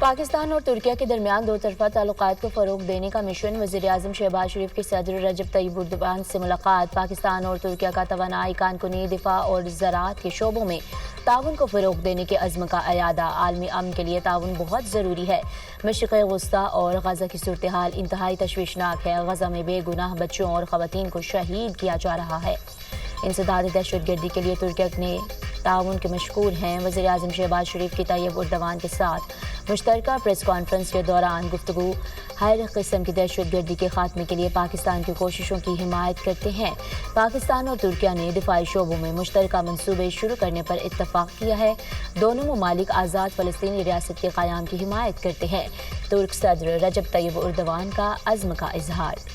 پاکستان اور ترکیہ کے درمیان دو طرفہ تعلقات کو فروغ دینے کا مشن۔ وزیر اعظم شہباز شریف کی صدر رجب طیب اردوان سے ملاقات۔ پاکستان اور ترکیہ کا توانائی، کانکنی، دفاع اور زراعت کے شعبوں میں تعاون کو فروغ دینے کے عزم کا اعادہ۔ عالمی امن کے لیے تعاون بہت ضروری ہے۔ مشرق وسطی اور غزہ کی صورتحال انتہائی تشویشناک ہے۔ غزہ میں بے گناہ بچوں اور خواتین کو شہید کیا جا رہا ہے۔ انسداد دہشت گردی کے لیے ترکیہ نے تعاون کے مشکور ہیں۔ وزیر اعظم شہباز شریف کی طیب اردوان کے ساتھ مشترکہ پریس کانفرنس کے دوران گفتگو ہر قسم کی دہشت گردی کے خاتمے کے لیے پاکستان کی کوششوں کی حمایت کرتے ہیں۔ پاکستان اور ترکیہ نے دفاعی شعبوں میں مشترکہ منصوبے شروع کرنے پر اتفاق کیا ہے۔ دونوں ممالک آزاد فلسطینی ریاست کے قیام کی حمایت کرتے ہیں۔ ترک صدر رجب طیب اردوان کا عزم کا اظہار۔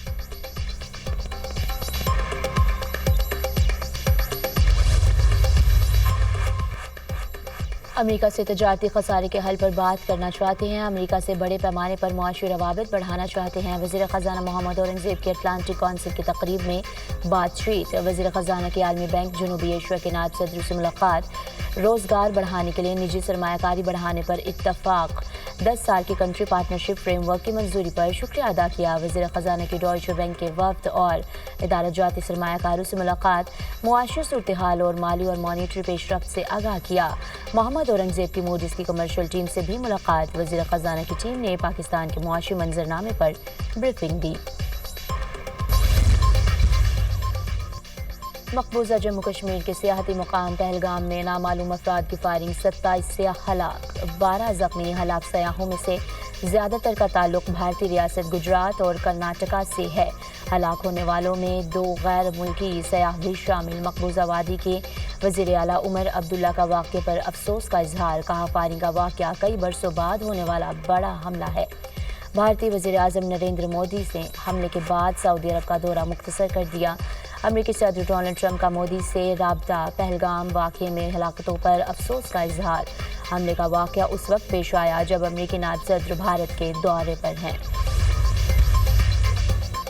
امریکہ سے تجارتی خسارے کے حل پر بات کرنا چاہتے ہیں۔ امریکہ سے بڑے پیمانے پر معاشی روابط بڑھانا چاہتے ہیں۔ وزیر خزانہ محمد اورنگزیب کی اٹلانٹک کونسل کی تقریب میں بات چیت۔ وزیر خزانہ کی عالمی بینک جنوبی ایشیا کے نائب صدر سے ملاقات۔ روزگار بڑھانے کے لیے نجی سرمایہ کاری بڑھانے پر اتفاق۔ 10 سال کی کنٹری پارٹنرشپ فریم ورک کی منظوری پر شکریہ ادا کیا۔ وزیر خزانہ کی ڈوائچے بینک کے وفد اور ادارہ جاتی سرمایہ کاروں سے ملاقات۔ معاشی صورتحال اور مالی اور مانیٹری پیش رفت سے آگاہ کیا۔ محمد اورنگزیب کی موڈیز کی کمرشل ٹیم سے بھی ملاقات۔ وزیر خزانہ کی ٹیم نے پاکستان کے معاشی منظرنامے پر بریفنگ دی۔ مقبوضہ جموں کشمیر کے سیاحتی مقام پہلگام میں نامعلوم افراد کی فائرنگ، 27 سیاح ہلاک، 12 زخمی۔ ہلاک سیاحوں میں سے زیادہ تر کا تعلق بھارتی ریاست گجرات اور کرناٹکا سے ہے۔ ہلاک ہونے والوں میں 2 غیر ملکی سیاح بھی شامل۔ مقبوضہ وادی کے وزیر اعلیٰ عمر عبداللہ کا واقعے پر افسوس کا اظہار۔ کہا فائرنگ کا واقعہ کئی برسوں بعد ہونے والا بڑا حملہ ہے۔ بھارتی وزیر اعظم نریندر مودی نے حملے کے بعد سعودی عرب کا دورہ مختصر کر دیا۔ امریکی صدر ڈونلڈ ٹرمپ کا مودی سے رابطہ۔ پہلگام واقعے میں ہلاکتوں پر افسوس کا اظہار۔ حملے کا واقعہ اس وقت پیش آیا جب امریکی نائب صدر بھارت کے دورے پر ہیں۔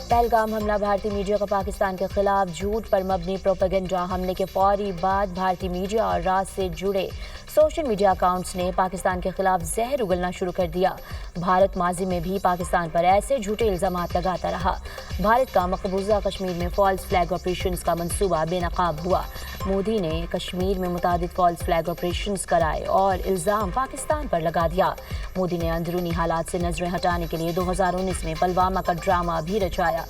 پہلگام حملہ بھارتی میڈیا کا پاکستان کے خلاف جھوٹ پر مبنی پروپیگنڈا۔ حملے کے فوری بعد بھارتی میڈیا اور راز سے جڑے سوشل میڈیا اکاؤنٹس نے پاکستان کے خلاف زہر اگلنا شروع کر دیا۔ بھارت ماضی میں بھی پاکستان پر ایسے جھوٹے الزامات لگاتا رہا۔ بھارت کا مقبوضہ کشمیر میں فالس فلیگ آپریشنز کا منصوبہ بے نقاب ہوا۔ مودی نے کشمیر میں متعدد فالس فلیگ آپریشنز کرائے اور الزام پاکستان پر لگا دیا۔ مودی نے اندرونی حالات سے نظریں ہٹانے کے لیے 2019 میں پلوامہ کا ڈرامہ بھی رچایا۔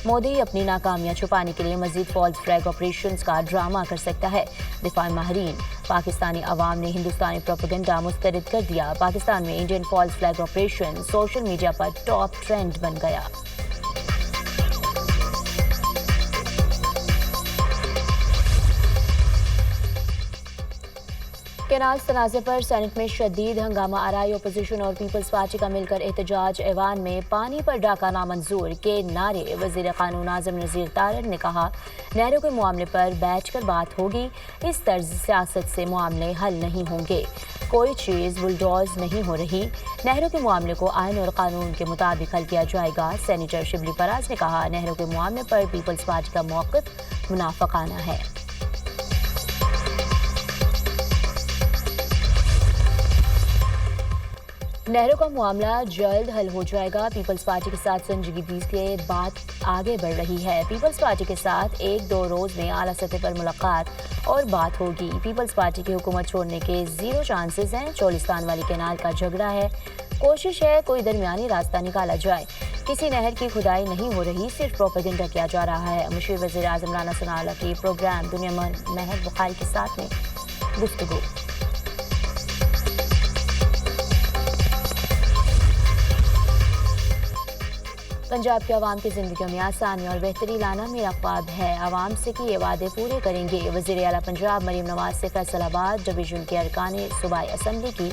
مودی اپنی ناکامیاں چھپانے کے لیے مزید فالس فلیگ آپریشنز کا ڈرامہ کر سکتا ہے۔ دفاعی ماہرین، پاکستانی عوام نے ہندوستانی پروپیگنڈا مسترد کر دیا۔ پاکستان میں Indian false flag operation social media پر ٹاپ ٹرینڈ بن گیا۔ کینالز تنازع پر سینٹ میں شدید ہنگامہ آرائی۔ اپوزیشن اور پیپلز پارٹی کا مل کر احتجاج۔ ایوان میں پانی پر ڈاکہ نامنظور کے نعرے۔ وزیر قانون اعظم نذیر تارڑ نے کہا نہروں کے معاملے پر بیٹھ کر بات ہوگی۔ اس طرز سیاست سے معاملے حل نہیں ہوں گے۔ کوئی چیز بلڈوز نہیں ہو رہی۔ نہروں کے معاملے کو آئین اور قانون کے مطابق حل کیا جائے گا۔ سینیٹر شبلی فراز نے کہا نہروں کے معاملے پر پیپلز پارٹی کا موقف منافقانہ ہے۔ نہروں کا معاملہ جلد حل ہو جائے گا۔ پیپلز پارٹی کے ساتھ سنجیدگی سے بات آگے بڑھ رہی ہے۔ پیپلز پارٹی کے ساتھ 1-2 روز میں اعلیٰ سطح پر ملاقات اور بات ہوگی۔ پیپلز پارٹی کی حکومت چھوڑنے کے 0 چانسز ہیں۔ چولستان والی کینال کا جھگڑا ہے۔ کوشش ہے کوئی درمیانی راستہ نکالا جائے۔ کسی نہر کی کھدائی نہیں ہو رہی، صرف پروپیگنڈا کیا جا رہا ہے۔ مشیر وزیر اعظم رانا ثناءاللہ کی پروگرام دنیا مہر بخاری کے ساتھ میں گفتگو۔ پنجاب کے عوام کی زندگیوں میں آسانی اور بہتری لانا میرا خواب ہے۔ عوام سے کیے وعدے پورے کریں گے۔ وزیر اعلیٰ پنجاب مریم نواز سے فیصل آباد ڈویژن کے ارکان صوبائی اسمبلی کی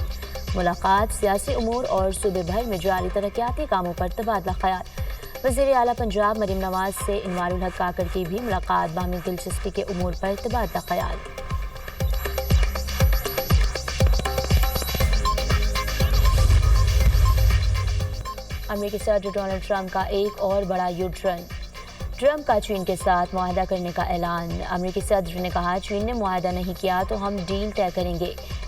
ملاقات۔ سیاسی امور اور صوبے بھر میں جاری ترقیاتی کاموں پر تبادلہ خیال۔ وزیر اعلیٰ پنجاب مریم نواز سے انوار الحق کاکڑ کی بھی ملاقات۔ باہمی دلچسپی کے امور پر تبادلہ خیال۔ امریکی صدر ڈونلڈ ٹرمپ کا ایک اور بڑا یو ٹرن۔ ٹرمپ کا چین کے ساتھ معاہدہ کرنے کا اعلان۔ امریکی صدر نے کہا چین نے معاہدہ نہیں کیا تو ہم ڈیل طے کریں گے۔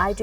IT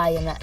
IMF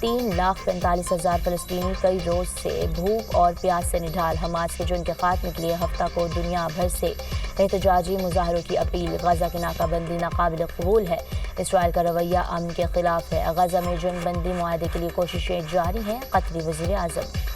3,45,000 فلسطینی کئی روز سے بھوک اور پیاس سے نڈھال۔ حماس کے جرم کے خاتمے کے لیے ہفتہ کو دنیا بھر سے احتجاجی مظاہروں کی اپیل۔ غزہ کی ناکہ بندی ناقابل قبول ہے، اسرائیل کا رویہ امن کے خلاف ہے۔ غزہ میں جنگ بندی معاہدے کے لیے کوششیں جاری ہیں، قطری وزیر اعظم۔